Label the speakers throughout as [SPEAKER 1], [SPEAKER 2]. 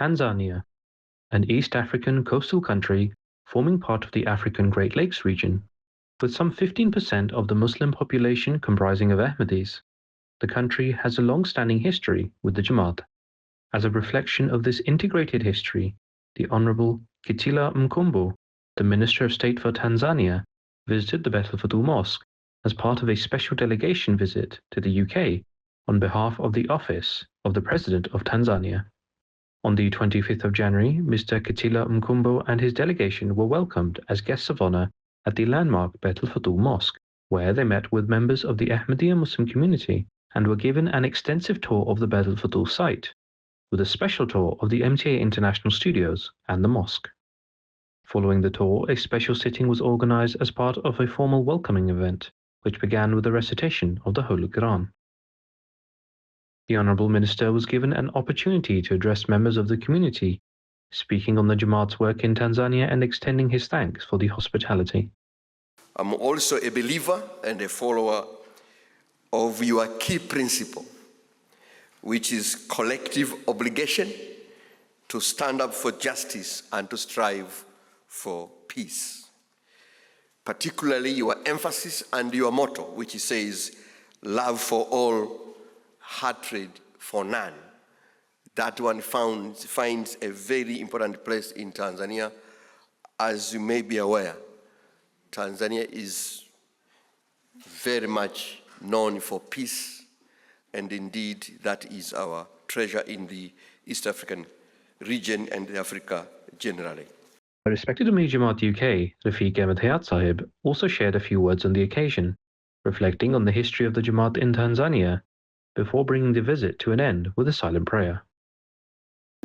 [SPEAKER 1] Tanzania, an East African coastal country forming part of the African Great Lakes region, with some 15% of the Muslim population comprising of Ahmadis. The country has a long-standing history with the Jamaat. As a reflection of this integrated history, the Honorable Kitila Mkumbo, the Minister of State for Tanzania, visited the Baitul Mosque as part of a special delegation visit to the UK on behalf of the Office of the President of Tanzania. On the 25th of January, Mr. Kitila Mkumbo and his delegation were welcomed as guests of honor at the landmark Baitul Mosque, where they met with members of the Ahmadiyya Muslim community and were given an extensive tour of the Baitul site, with a special tour of the MTA International Studios and the mosque. Following the tour, a special sitting was organized as part of a formal welcoming event, which began with the recitation of the Holy Quran. The Honourable Minister was given an opportunity to address members of the community, speaking on the Jamaat's work in Tanzania and extending his thanks for the hospitality.
[SPEAKER 2] I'm also a believer and a follower of your key principle, which is collective obligation to stand up for justice and to strive for peace. Particularly your emphasis and your motto, which says, love for all, hatred for none. That one finds a very important place in Tanzania. As you may be aware, Tanzania is very much known for peace, and indeed that is our treasure in the East African region and Africa generally.
[SPEAKER 1] The respected Amir Jamaat UK, Rafiq Ahmed Hayat Sahib, also shared a few words on the occasion, reflecting on the history of the Jamaat in Tanzania, before bringing the visit to an end with a silent prayer.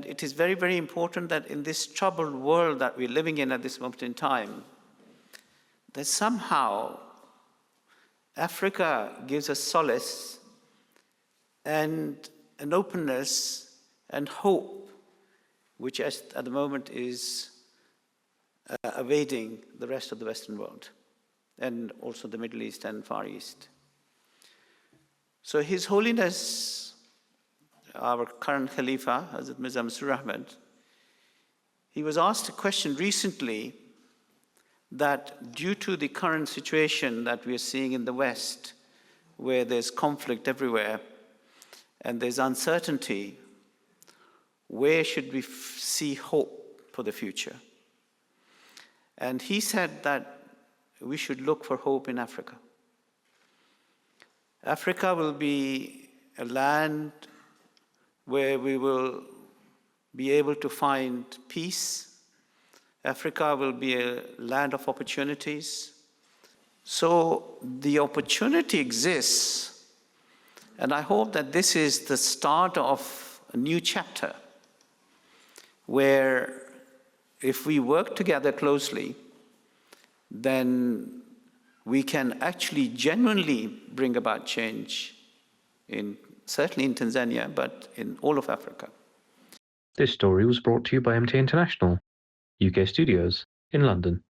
[SPEAKER 3] It is very, very important that in this troubled world that we're living in at this moment in time, that somehow Africa gives us solace and an openness and hope, which at the moment is evading the rest of the Western world, and also the Middle East and Far East. So His Holiness, our current Khalifa, Hazrat Mirza Masroor Ahmad, he was asked a question recently that due to the current situation that we are seeing in the West, where there's conflict everywhere and there's uncertainty, where should we see hope for the future? And he said that we should look for hope in Africa. Africa will be a land where we will be able to find peace. Africa will be a land of opportunities. So the opportunity exists, and I hope that this is the start of a new chapter where if we work together closely, then we can actually genuinely bring about change, certainly in Tanzania, but in all of Africa.
[SPEAKER 1] This story was brought to you by MTA International, UK Studios in London.